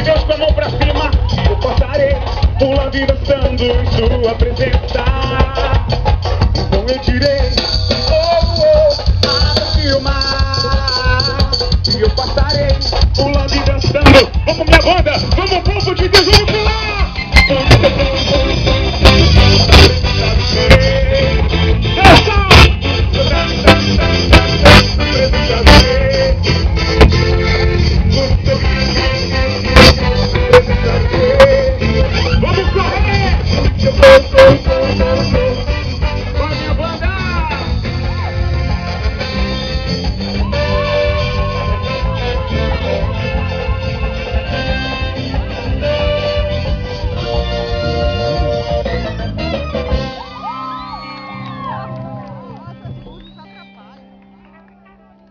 Deus com a mão pra cima, eu passarei, pulando e dançando em sua presença. Então eu direi, abra filmar, e eu passarei, pulando e dançando. Vamos minha banda, vamos povo de Deus, vamos pular! Vamos correr! Vai minha banda!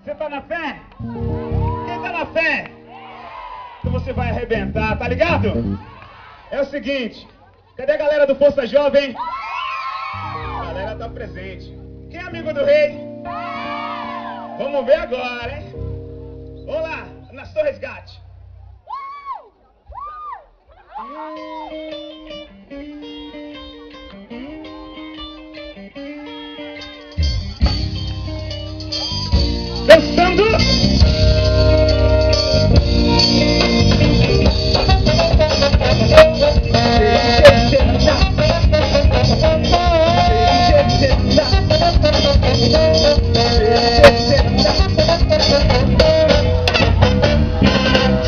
Você tá na fé? Quem tá na fé? Então você vai arrebentar, tá ligado? É o seguinte, cadê a galera do Força Jovem? A galera tá presente. Quem é amigo do rei? Vamos ver agora, hein? Olá, Nação Resgate. Dançando.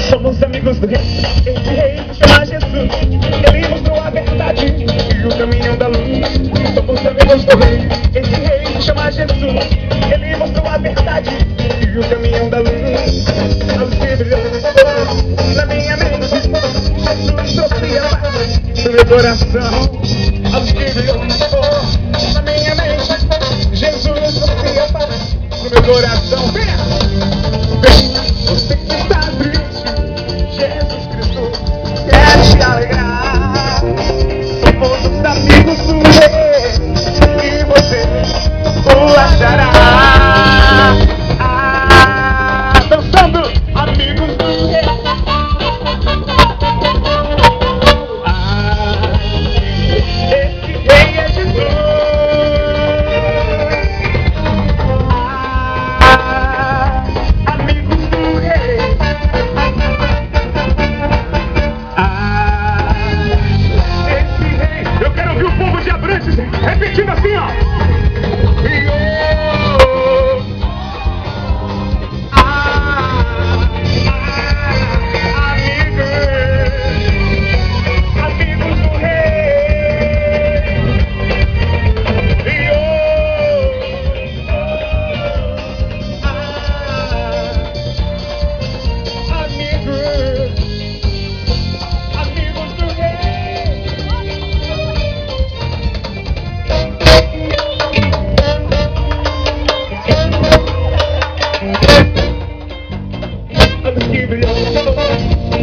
Somos amigos do rei, esse rei chama Jesus. Ele mostrou a verdade e o caminho da luz. Somos amigos do rei, esse rei chama Jesus. Ele mostrou a verdade e o caminho da luz. A luz que brilhou na minha mente, Jesus trouxe a paz no meu coração. A luz que brilhou na minha mente, Jesus trouxe a paz no meu coração. Venha, você que está triste, Jesus Cristo quer te alegrar. Somos os amigos do rei e você o achará. Dançando, amigos do rei. Esse rei é Jesus. Amigos do rei. Esse rei. Eu quero ouvir o povo de Abrantes repetindo assim, ó.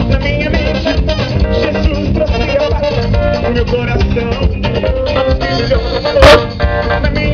Na minha mente, Jesus trouxe a paz no meu coração. Na minha